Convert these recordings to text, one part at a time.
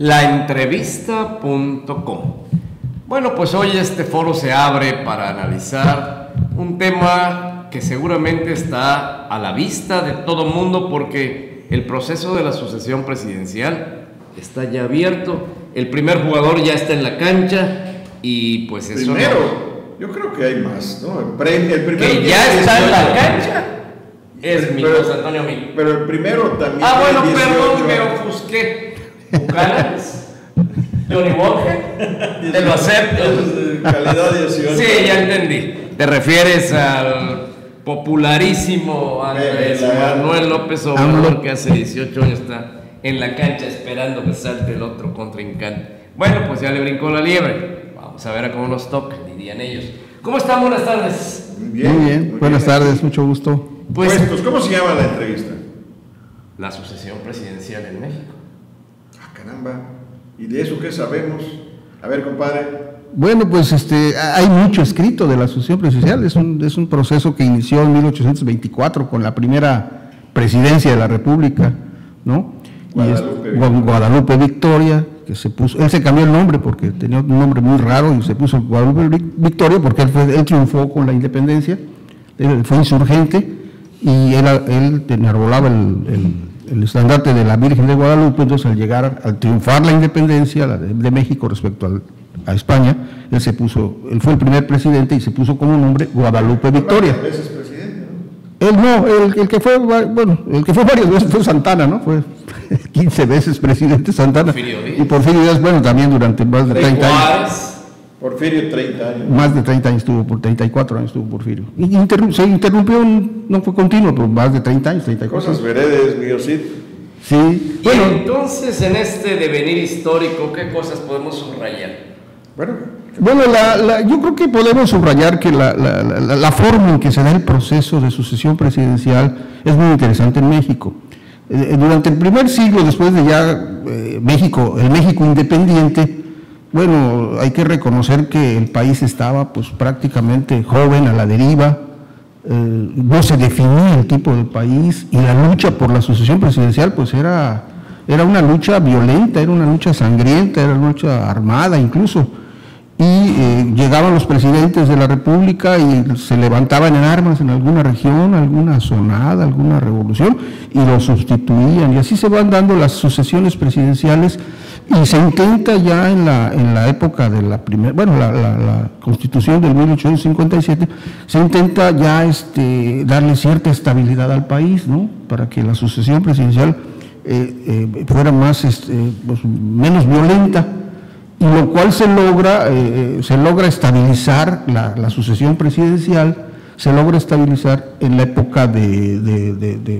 laentrevista.com. Bueno, pues hoy este foro se abre para analizar un tema que seguramente está a la vista de todo mundo, porque el proceso de la sucesión presidencial está ya abierto, el primer jugador ya está en la cancha y pues eso... Yo creo que hay más, ¿no? El primero que ya está en la cancha es mi José Antonio Mí. Pero el primero también. Bueno, perdón, me ofusqué. Bucanas, Johnny Walker, te lo acepto. Calidad 18. Sí, ya entendí. Te refieres al popularísimo Andrés Manuel López Obrador, que hace 18 años está en la cancha esperando que salte el otro contrincante. Bueno, pues ya le brincó la liebre. Vamos a ver a cómo nos toca, dirían ellos. ¿Cómo están? Buenas tardes. Muy bien. Buenas tardes, mucho gusto. Pues, ¿cómo se llama la entrevista? La sucesión presidencial en México. Caramba. ¿Y de eso qué sabemos? A ver, compadre. Bueno, pues hay mucho escrito de la sucesión presidencial. Es un proceso que inició en 1824 con la primera presidencia de la República, ¿no? Guadalupe Victoria, que se puso, él se cambió el nombre porque tenía un nombre muy raro y se puso Guadalupe Victoria porque él triunfó con la independencia, él fue insurgente y él enarbolaba el estandarte de la Virgen de Guadalupe. Entonces al triunfar la independencia de México respecto a España, él fue el primer presidente y se puso como nombre Guadalupe Victoria. ¿Veces presidente? Él no, el que fue varias veces fue Santana, ¿no? Fue 15 veces presidente Santana. Y Porfirio Díaz, bueno, también durante más de 30 años. Porfirio, 30 años. Más de 30 años estuvo, por 34 años estuvo Porfirio. Y se interrumpió, no fue continuo, pero más de 30 años, 34. Cosas veredes, mío Cid. Sí. Y bueno, entonces, en este devenir histórico, ¿qué cosas podemos subrayar? Bueno, yo creo que podemos subrayar que la forma en que se da el proceso de sucesión presidencial es muy interesante en México. Durante el primer siglo, después de ya el México independiente, bueno, hay que reconocer que el país estaba pues prácticamente joven, a la deriva, no se definía el tipo de país, y la lucha por la sucesión presidencial pues era una lucha violenta, era una lucha sangrienta, era una lucha armada incluso. Y llegaban los presidentes de la República y se levantaban en armas en alguna región, alguna zonada, alguna revolución, y los sustituían, y así se van dando las sucesiones presidenciales. Y se intenta ya en la época de la Constitución del 1857, se intenta ya darle cierta estabilidad al país, ¿no? Para que la sucesión presidencial fuera menos violenta. Y lo cual se logra estabilizar la sucesión presidencial, se logra estabilizar en la época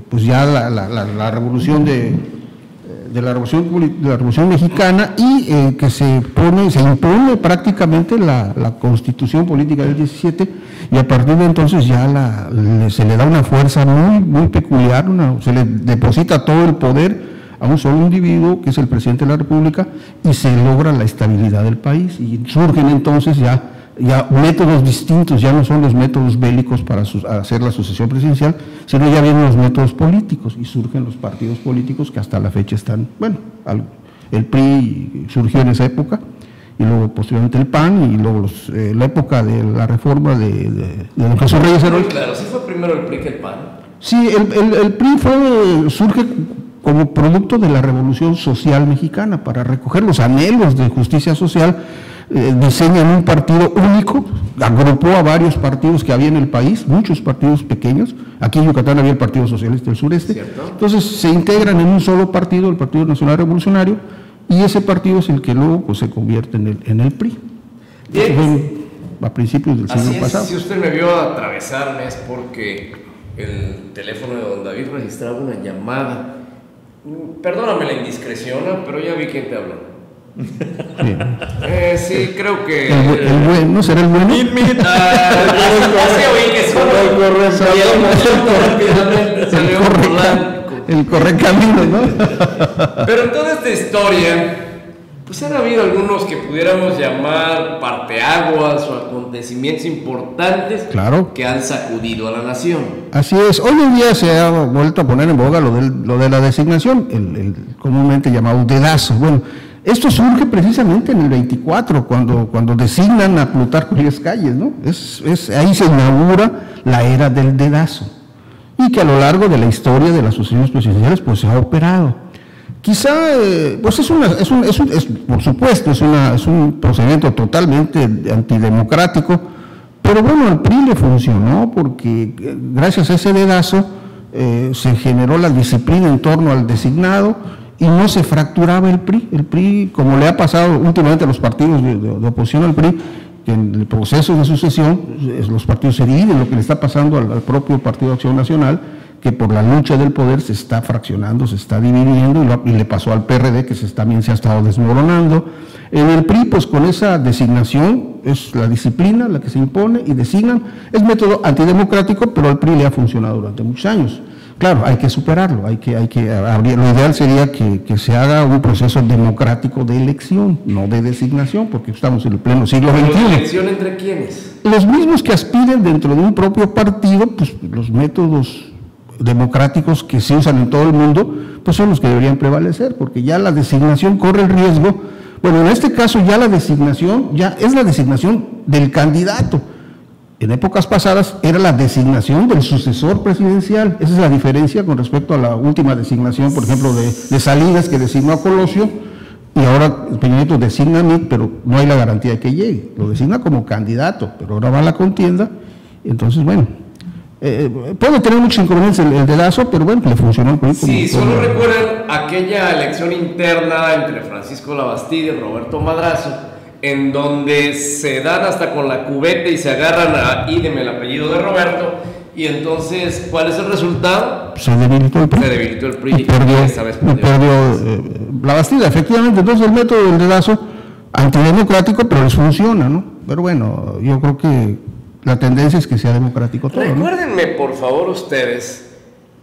pues ya la revolución la Revolución Mexicana, y que se impone prácticamente la Constitución Política del 17, y a partir de entonces ya se le da una fuerza muy, muy peculiar, se le deposita todo el poder a un solo individuo, que es el presidente de la República, y se logra la estabilidad del país, y surgen entonces ya métodos distintos, ya no son los métodos bélicos para hacer la sucesión presidencial, sino ya vienen los métodos políticos, y surgen los partidos políticos que hasta la fecha están, el PRI surgió en esa época, y luego posteriormente el PAN, y luego la época de la reforma de don Jesús Reyes Heroles. Claro, ¿sí fue primero el PRI que el PAN? Sí, el PRI surge como producto de la Revolución Social Mexicana, para recoger los anhelos de justicia social. Diseñan un partido único, agrupó a varios partidos que había en el país, muchos partidos pequeños. Aquí en Yucatán había el Partido Socialista del Sureste. ¿Cierto? Entonces se integran en un solo partido, el Partido Nacional Revolucionario, y ese partido es el que luego pues, se convierte en el PRI. A principios del siglo pasado. Si usted me vio atravesarme es porque el teléfono de don David registraba una llamada. Perdóname la indiscreción, pero ya vi quién te habló. Sí, creo que... ¿El bueno? ¿Será el bueno? El correcamino, ¿no? Pero en toda esta historia, pues han habido algunos que pudiéramos llamar parteaguas o acontecimientos importantes, claro, que han sacudido a la nación. Así es. Hoy en día se ha vuelto a poner en boga lo de la designación, el comúnmente llamado dedazo. Bueno, Esto surge precisamente en el 24, cuando designan a Plutarco Elías Calles, ¿no? Ahí se inaugura la era del dedazo, y que a lo largo de la historia de las sucesiones presidenciales pues se ha operado. Quizá, pues por supuesto, es un procedimiento totalmente antidemocrático, pero bueno, al PRI le funcionó porque gracias a ese dedazo se generó la disciplina en torno al designado y no se fracturaba el PRI. El PRI, como le ha pasado últimamente a los partidos de oposición al PRI, que en el proceso de sucesión los partidos se dividen, lo que le está pasando al propio Partido de Acción Nacional, que por la lucha del poder se está fraccionando, se está dividiendo, y le pasó al PRD, que también se ha estado desmoronando. En el PRI, pues con esa designación, es la disciplina la que se impone y designan, es método antidemocrático, pero al PRI le ha funcionado durante muchos años. Claro, hay que superarlo, lo ideal sería que se haga un proceso democrático de elección, no de designación, porque estamos en el pleno siglo XXI. ¿Elección entre quiénes? Los mismos que aspiren dentro de un propio partido, pues los métodos democráticos que se usan en todo el mundo, pues son los que deberían prevalecer, porque ya la designación corre el riesgo. Bueno, en este caso ya la designación, ya es la designación del candidato. En épocas pasadas era la designación del sucesor presidencial. Esa es la diferencia con respecto a la última designación, por ejemplo, de Salinas, que designó a Colosio, y ahora Peña Nieto designa a mí, pero no hay la garantía de que llegue. Lo designa como candidato, pero ahora va a la contienda. Entonces, bueno, puede tener muchos inconvenientes el dedazo, pero bueno, le funcionó el proyecto. Sí, solo recuerden aquella elección interna entre Francisco Labastida y Roberto Madrazo, en donde se dan hasta con la cubeta y se agarran ahí deme el apellido de Roberto, y entonces, ¿cuál es el resultado? Se debilitó el PRI. Se debilitó el PRI. Perdió Labastida, efectivamente. Entonces el método del dedazo, antidemocrático, pero les funciona, ¿no? Pero bueno, yo creo que la tendencia es que sea democrático todo. Recuérdenme, por favor, ustedes,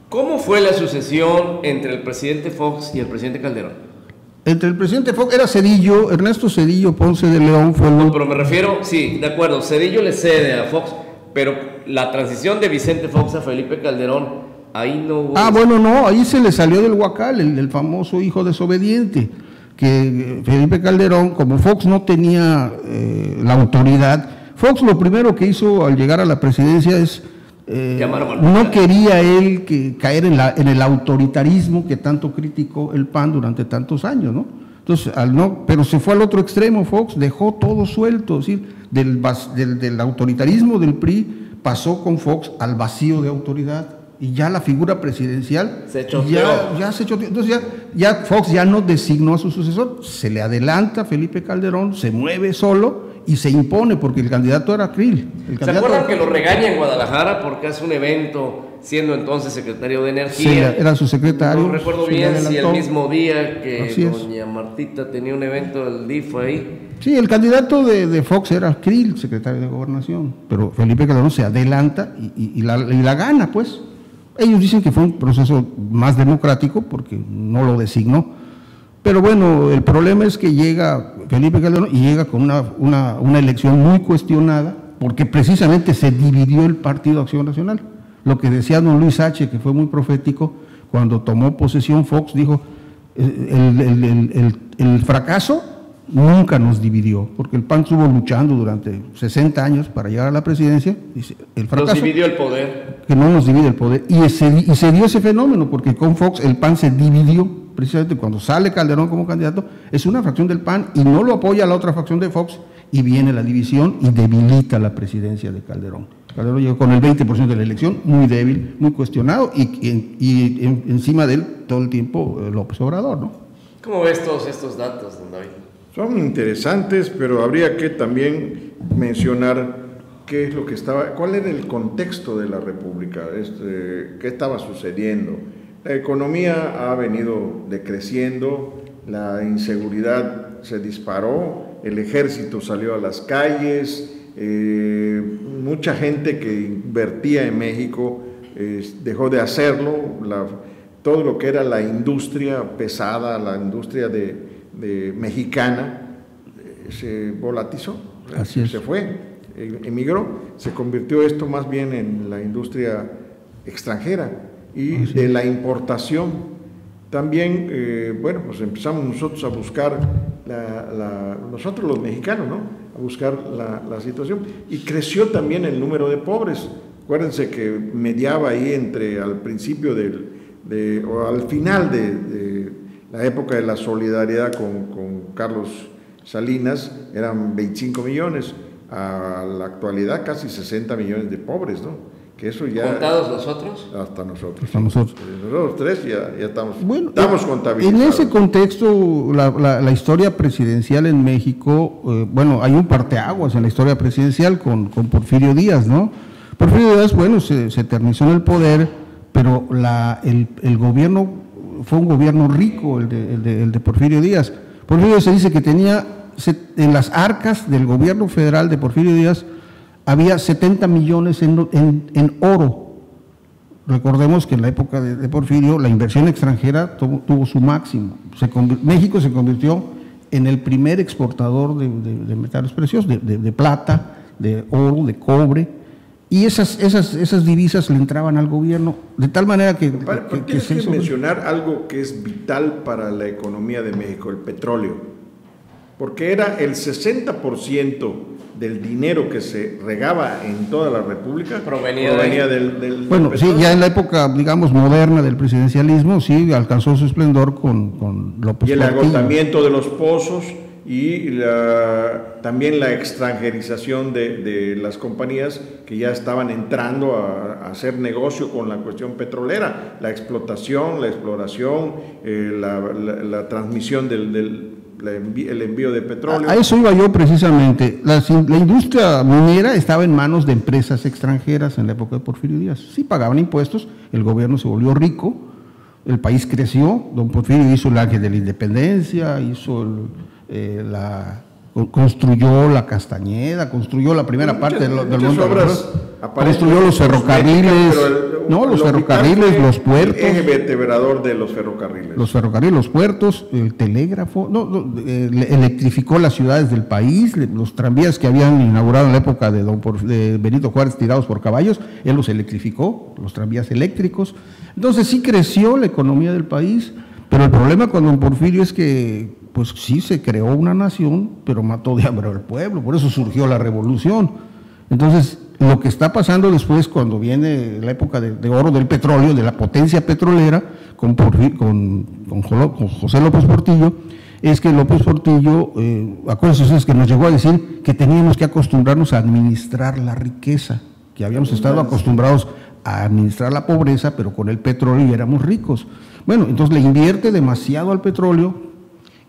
¿cómo fue la sucesión entre el presidente Fox y el presidente Calderón? Entre el presidente Fox era Zedillo, Ernesto Zedillo Ponce de León fue el... No, pero me refiero, sí, de acuerdo, Zedillo le cede a Fox, pero la transición de Vicente Fox a Felipe Calderón, ahí no hubo... Bueno, no, ahí se le salió del huacal, el famoso hijo desobediente, que Felipe Calderón, como Fox no tenía la autoridad, Fox lo primero que hizo al llegar a la presidencia es... no quería él caer en el autoritarismo que tanto criticó el PAN durante tantos años, ¿no? Entonces, pero se fue al otro extremo. Fox dejó todo suelto, es decir, del autoritarismo del PRI pasó con Fox al vacío de autoridad, y ya la figura presidencial se echó ya se echó. Entonces ya Fox ya no designó a su sucesor, se le adelanta Felipe Calderón, se mueve solo y se impone, porque el candidato era Krill. ¿Se acuerdan que lo regaña en Guadalajara porque hace un evento siendo entonces secretario de Energía? Sí, era su secretario. No recuerdo bien si el mismo día que doña Martita tenía un evento del DIF ahí. Sí, el candidato de Fox era Krill, secretario de Gobernación, pero Felipe Calderón se adelanta y la gana, pues. Ellos dicen que fue un proceso más democrático porque no lo designó. Pero bueno, el problema es que llega Felipe Calderón y llega con una elección muy cuestionada, porque precisamente se dividió el Partido de Acción Nacional. Lo que decía don Luis H., que fue muy profético, cuando tomó posesión Fox, dijo, el fracaso nunca nos dividió, porque el PAN estuvo luchando durante 60 años para llegar a la presidencia. Dice, el fracaso nos dividió el poder. Que no nos divide el poder. Y se dio ese fenómeno, porque con Fox el PAN se dividió. Precisamente cuando sale Calderón como candidato, es una fracción del PAN y no lo apoya la otra fracción de Fox, y viene la división y debilita la presidencia de Calderón. Calderón llegó con el 20% de la elección, muy débil, muy cuestionado, y encima de él todo el tiempo López Obrador, ¿no? ¿Cómo ves todos estos datos, don David? Son interesantes, pero habría que también mencionar qué es lo que cuál era el contexto de la República, qué estaba sucediendo. La economía ha venido decreciendo, la inseguridad se disparó, el ejército salió a las calles, mucha gente que invertía en México dejó de hacerlo, todo lo que era la industria pesada, la industria mexicana, se volatizó, se fue, emigró, se convirtió esto más bien en la industria extranjera y de la importación. También, bueno, pues empezamos nosotros a buscar nosotros los mexicanos, ¿no? A buscar la situación. Y creció también el número de pobres. Acuérdense que mediaba ahí al principio o al final de la época de la solidaridad con Carlos Salinas, eran 25 millones. A la actualidad casi 60 millones de pobres, ¿no? Que eso ya... ¿Contados nosotros? Hasta nosotros. Hasta nosotros. Nosotros tres ya estamos, bueno, estamos contabilizados. En ese contexto, la historia presidencial en México, bueno, hay un parteaguas en la historia presidencial con Porfirio Díaz, ¿no? Porfirio Díaz, bueno, se eternizó en el poder, pero el gobierno fue un gobierno rico, el de Porfirio Díaz. Porfirio Díaz se dice que tenía, en las arcas del gobierno federal de Porfirio Díaz, había 70 millones en oro. Recordemos que en la época de Porfirio la inversión extranjera tuvo su máximo. México se convirtió en el primer exportador de metales preciosos, de plata, de oro, de cobre, y esas divisas le entraban al gobierno, de tal manera que... Tienes que mencionar algo que es vital para la economía de México, el petróleo, porque era el 60% del dinero que se regaba en toda la República provenía del bueno, petróleo. Sí, ya en la época, digamos, moderna del presidencialismo, sí, alcanzó su esplendor con López y el Portillo. agotamiento de los pozos y también la extranjerización de las compañías que ya estaban entrando a hacer negocio con la cuestión petrolera, la explotación, la exploración, la transmisión el envío de petróleo. A eso iba yo precisamente. La industria minera estaba en manos de empresas extranjeras en la época de Porfirio Díaz. Sí pagaban impuestos, el gobierno se volvió rico, el país creció, don Porfirio hizo el Ángel de la Independencia, construyó la Castañeda, construyó la primera parte del Monte obras, construyó los ferrocarriles, los ferrocarriles, los puertos. El eje vertebrador de los ferrocarriles. Los ferrocarriles, los puertos, el telégrafo, electrificó las ciudades del país, los tranvías que habían inaugurado en la época de Benito Juárez tirados por caballos, él los electrificó, los tranvías eléctricos. Entonces sí creció la economía del país, pero el problema con don Porfirio es que pues sí se creó una nación, pero mató de hambre al pueblo, por eso surgió la revolución. Entonces, lo que está pasando después, cuando viene la época de oro del petróleo, de la potencia petrolera, con José López Portillo, es que López Portillo, acuérdense ustedes que nos llegó a decir que teníamos que acostumbrarnos a administrar la riqueza, que habíamos estado acostumbrados a administrar la pobreza, pero con el petróleo ya éramos ricos. Bueno, entonces le invierte demasiado al petróleo,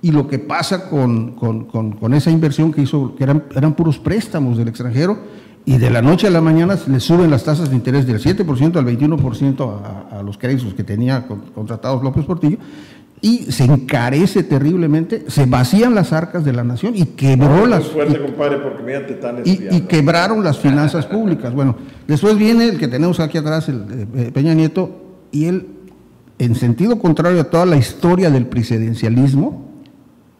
y lo que pasa con esa inversión que hizo, que eran puros préstamos del extranjero, y de la noche a la mañana le suben las tasas de interés del 7% al 21% a los créditos que tenía contratados López Portillo, y se encarece terriblemente, se vacían las arcas de la nación y quebró y quebraron las finanzas públicas. Bueno, después viene el que tenemos aquí atrás, el Peña Nieto, y él, en sentido contrario a toda la historia del presidencialismo,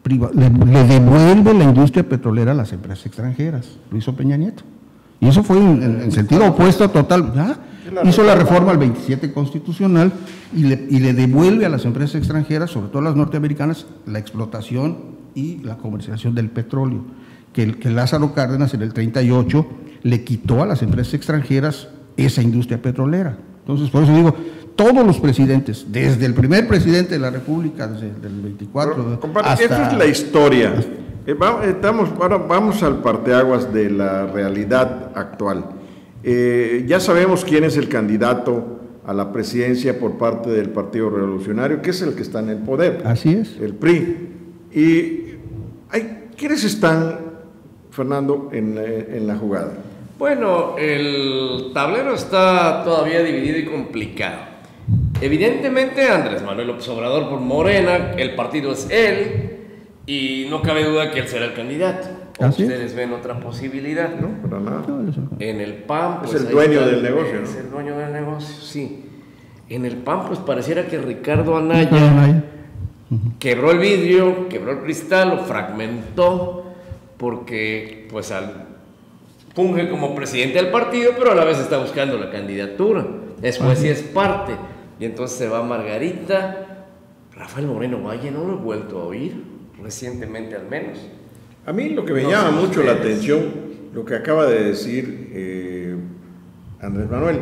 le devuelve la industria petrolera a las empresas extranjeras. Lo hizo Peña Nieto. Y eso fue en sentido opuesto total. Ya hizo la reforma al 27 constitucional y le devuelve a las empresas extranjeras, sobre todo las norteamericanas, la explotación y la comercialización del petróleo. Que Lázaro Cárdenas en el 38 le quitó a las empresas extranjeras esa industria petrolera. Entonces, por eso digo, todos los presidentes, desde el primer presidente de la República, desde el 24... Compadre, esta es la historia. Ahora vamos al parteaguas de la realidad actual. Ya sabemos quién es el candidato a la presidencia por parte del Partido Revolucionario, que es el que está en el poder. Así es. El PRI. ¿Y quiénes están, Fernando, en la jugada? Bueno, el tablero está todavía dividido y complicado. Evidentemente Andrés Manuel López Obrador por Morena, el partido es él, y no cabe duda que él será el candidato. Ustedes ven otra posibilidad, ¿no? Para nada. En el PAN, pues es el dueño del negocio, ¿no? Es el dueño del negocio, sí. En el PAN, pues pareciera que Ricardo Anaya quebró el vidrio, quebró el cristal, lo fragmentó, porque pues funge como presidente del partido, pero a la vez está buscando la candidatura. Después sí es parte. Y entonces se va Margarita. Rafael Moreno Valle, no lo he vuelto a oír. recientemente al menos. A mí lo que me llama mucho la atención, lo que acaba de decir Andrés Manuel,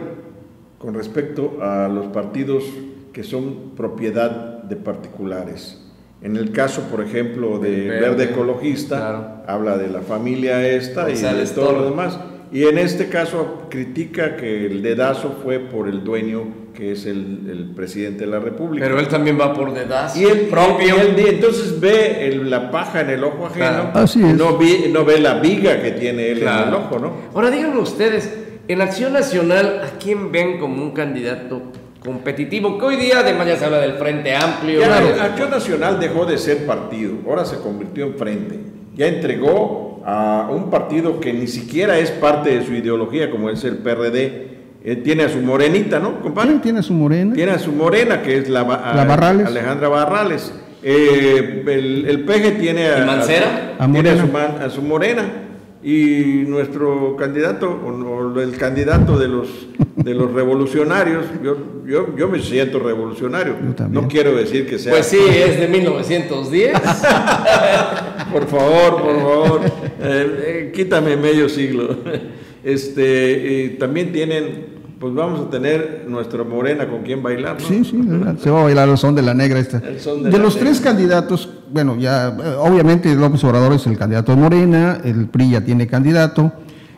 con respecto a los partidos que son propiedad de particulares. En el caso, por ejemplo, de Verde Ecologista, claro, habla de la familia esta González y de todo lo demás. Y en este caso critica que el dedazo fue por el dueño, que es el presidente de la República. Pero él también va por dedazo. Y él propio. Entonces ve la paja en el ojo ajeno. Claro. Así es. No ve la viga que tiene él, claro, en el ojo, ¿no? Ahora díganme ustedes, en Acción Nacional, ¿a quién ven como un candidato competitivo? Que hoy día además ya se habla del Frente Amplio. Ya, Acción Nacional dejó de ser partido, ahora se convirtió en frente. Ya entregó a un partido que ni siquiera es parte de su ideología, como es el PRD. Tiene a su morenita, ¿no, compadre? Sí, tiene a su morena. Tiene a su morena, que es la Barrales. Alejandra Barrales. El PG tiene ¿Y Mancera? A su morena. Y nuestro candidato, o el candidato de los revolucionarios, yo me siento revolucionario. No quiero decir que sea... Pues sí, es de 1910. Por favor, quítame medio siglo. También tienen, pues vamos a tener nuestra morena con quien bailar, ¿no? Sí, se va a bailar el son de la negra esta. De los tres candidatos, bueno, ya obviamente López Obrador es el candidato de Morena, el PRI ya tiene candidato,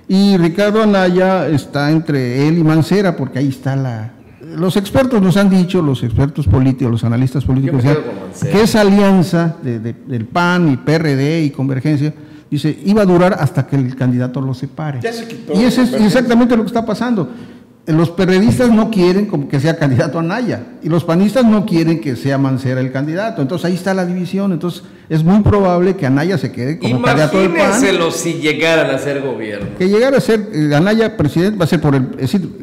y Ricardo Anaya está entre él y Mancera, porque ahí está los expertos nos han dicho, los expertos políticos, los analistas políticos, que esa alianza del PAN y PRD y Convergencia, dice, iba a durar hasta que el candidato lo separe. Ya se quitó. Y eso es exactamente lo que está pasando. Los periodistas no quieren que sea candidato Anaya y los panistas no quieren que sea Mancera el candidato. Entonces ahí está la división. Entonces es muy probable que Anaya se quede como candidato del PAN. Imagínenselo si llegaran a ser gobierno. Que llegara a ser Anaya presidente, va a ser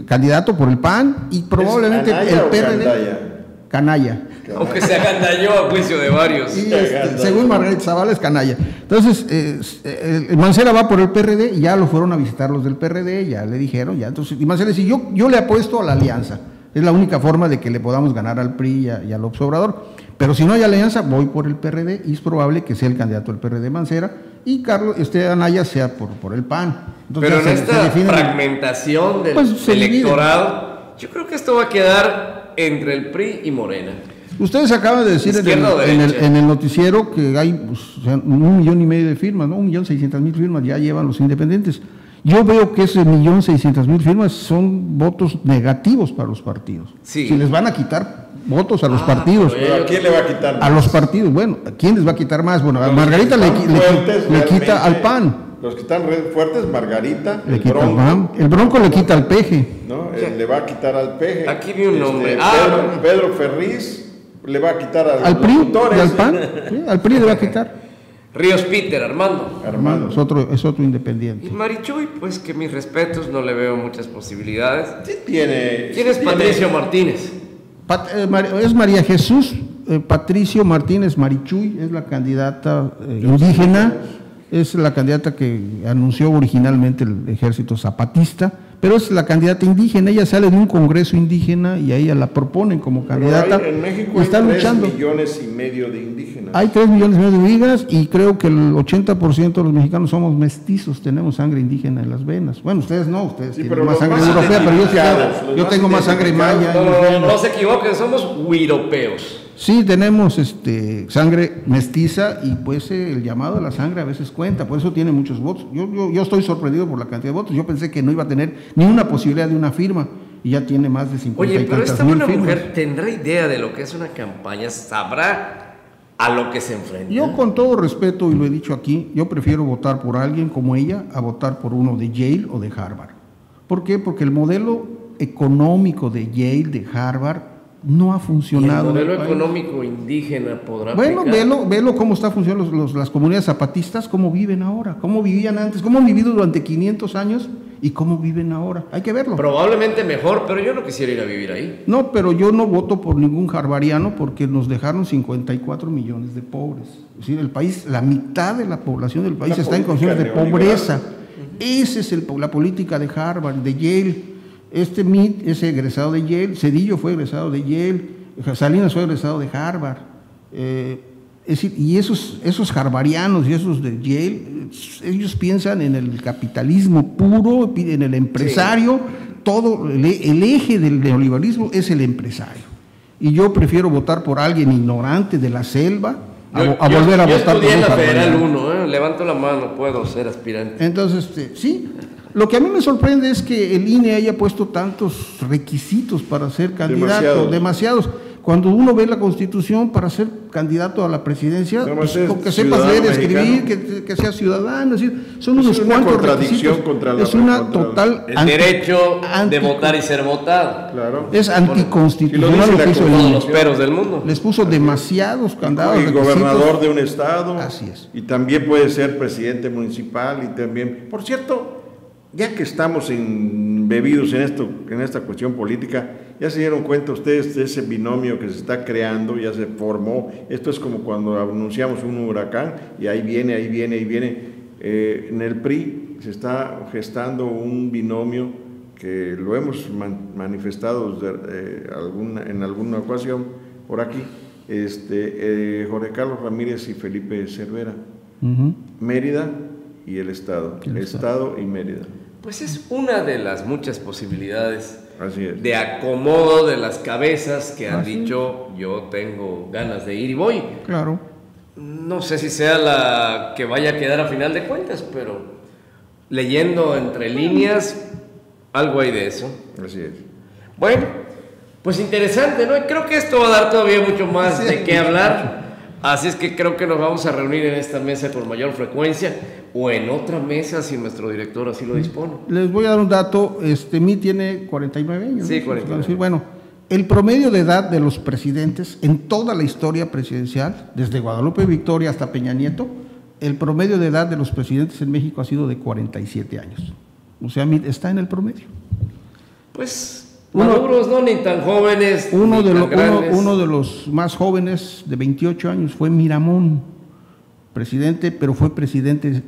candidato por el PAN y probablemente el PRD. Canalla. Aunque se agandalló a juicio de varios. Y según Margarita Zavala es canalla. Entonces, Mancera va por el PRD y ya lo fueron a visitar los del PRD, ya le dijeron, ya. Entonces, y Mancera dice, yo le apuesto a la alianza. Es la única forma de que le podamos ganar al PRI y a López Obrador. Pero si no hay alianza, voy por el PRD y es probable que sea el candidato del PRD Mancera y Anaya sea por el PAN. Entonces, pero en esta fragmentación del electorado, yo creo que esto va a quedar entre el PRI y Morena. Ustedes acaban de decir en el noticiero que hay 1,5 millones de firmas, ¿no? 1.600.000 firmas ya llevan los independientes. Yo veo que ese 1.600.000 firmas son votos negativos para los partidos. Sí. Si les van a quitar votos a los partidos. ¿Pero a quién le va a quitar más? A los partidos, bueno, ¿a quién les va a quitar más? Bueno, a Margarita le quita al PAN. Los que están fuertes, Margarita, el Bronco le quita al Peje. ¿No? Le va a quitar al Peje. Aquí vi un nombre. Pedro Ferriz le va a quitar al PRI y al PAN. ¿Sí? Al PRI le va a quitar. Ríos Peter, Armando. Es otro independiente. Y Marichuy, pues que mis respetos, no le veo muchas posibilidades. Sí tiene. ¿Quién es Patricio Martínez? Es María Jesús Patricio Martínez Marichuy, es la candidata indígena. Es la candidata que anunció originalmente el ejército zapatista, pero es la candidata indígena. Ella sale de un congreso indígena y a ella la proponen como candidata. En México hay 3,5 millones de indígenas. Hay 3,5 millones de indígenas y creo que el 80% de los mexicanos somos mestizos, tenemos sangre indígena en las venas. Bueno, ustedes no, ustedes tienen más sangre europea, pero yo tengo más sangre maya. No se equivoquen, somos huiropeos. Sí, tenemos sangre mestiza y pues el llamado de la sangre a veces cuenta, por eso tiene muchos votos. Yo estoy sorprendido por la cantidad de votos. Yo pensé que no iba a tener ni una posibilidad de una firma y ya tiene más de 50 Oye, y pero tantas esta mil buena firmas. mujer tendrá idea de lo que es una campaña, sabrá a lo que se enfrenta. Yo con todo respeto, y lo he dicho aquí, yo prefiero votar por alguien como ella a votar por uno de Yale o de Harvard. ¿Por qué? Porque el modelo económico de Yale, de Harvard, no ha funcionado. ¿Y el modelo económico indígena podrá Bueno, velo cómo está funcionando las comunidades zapatistas, cómo viven ahora, cómo vivían antes, cómo han vivido durante 500 años y cómo viven ahora. Hay que verlo. Probablemente mejor, pero yo no quisiera ir a vivir ahí. No, pero yo no voto por ningún harvariano porque nos dejaron 54 millones de pobres. Es decir, el país, la mitad de la población del país está en condiciones de pobreza. Esa es la política de Harvard, de Yale. Meade es egresado de Yale, Cedillo fue egresado de Yale, Salinas fue egresado de Harvard. Es decir, y esos harvarianos y esos de Yale, ellos piensan en el capitalismo puro, en el empresario, todo, el eje del neoliberalismo es el empresario. Y yo prefiero votar por alguien ignorante de la selva a volver a votar por un Yo estudié en la harvariano. Federal 1, levanto la mano, puedo ser aspirante. Entonces, sí, lo que a mí me sorprende es que el INE haya puesto tantos requisitos para ser candidato, demasiados. Cuando uno ve la Constitución, para ser candidato a la presidencia, pues, con que sepas leer, escribir, que seas ciudadano, es decir, son unos cuantos requisitos. Es una total el derecho de votar y ser votado. Claro. Es anticonstitucional lo que hizo el Todos INE. los peros del mundo. Les puso demasiados candados. Y gobernador de un estado. Así es. Y también puede ser presidente municipal y también, por cierto, ya que estamos embebidos en esta cuestión política, ya se dieron cuenta ustedes de ese binomio que se está creando, ya se formó. Esto es como cuando anunciamos un huracán y ahí viene. En el PRI se está gestando un binomio que lo hemos manifestado en alguna ocasión por aquí, Jorge Carlos Ramírez y Felipe Cervera. Mérida y el Estado. Estado y Mérida. Pues es una de las muchas posibilidades. Así es. De acomodo de las cabezas que han dicho, yo tengo ganas de ir y voy. Claro. No sé si sea la que vaya a quedar a final de cuentas, pero leyendo entre líneas, algo hay de eso. Así es. Bueno, pues interesante, ¿no? Y creo que esto va a dar todavía mucho más de qué hablar. Así es que creo que nos vamos a reunir en esta mesa con mayor frecuencia o en otra mesa si nuestro director así lo dispone. Les voy a dar un dato, Mi tiene 49 años. Sí, ¿no? 49. Bueno, el promedio de edad de los presidentes en toda la historia presidencial, desde Guadalupe Victoria hasta Peña Nieto, el promedio de edad de los presidentes en México ha sido de 47 años. O sea, está en el promedio. Pues maduros, no ni tan jóvenes, uno ni de los más jóvenes, de 28 años, fue Miramón, presidente, pero fue presidente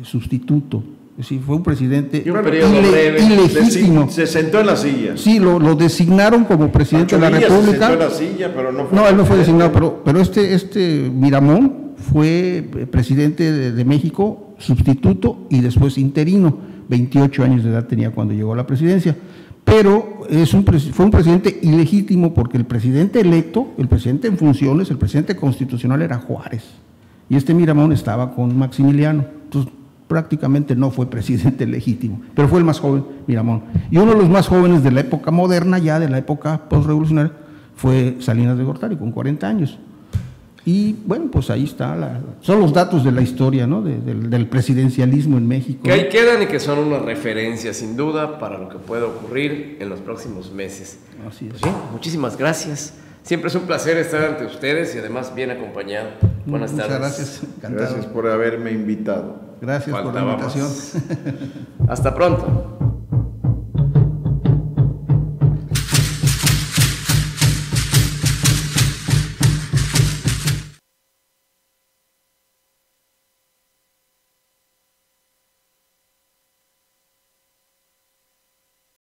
sustituto. Es decir, fue un presidente ilegítimo. Se sentó en la silla. Sí, lo designaron como presidente de la República. Se sentó en la silla, pero no fue. No, él no fue designado, pero este Miramón fue presidente de México, sustituto y después interino. 28 años de edad tenía cuando llegó a la presidencia. Pero fue un presidente ilegítimo porque el presidente electo, el presidente en funciones, el presidente constitucional era Juárez. Y Miramón estaba con Maximiliano. Entonces, prácticamente no fue presidente legítimo, pero fue el más joven, Miramón. Y uno de los más jóvenes de la época moderna, ya de la época postrevolucionaria, fue Salinas de Gortari, con 40 años. Y bueno, pues ahí está, son los datos de la historia, ¿no? del presidencialismo en México. Que ahí quedan y que son una referencia sin duda para lo que pueda ocurrir en los próximos meses. Así es. Pues bien, muchísimas gracias. Siempre es un placer estar ante ustedes y además bien acompañado. Buenas tardes. Muchas gracias. Encantado. Gracias por haberme invitado. Gracias por la invitación. Hasta pronto.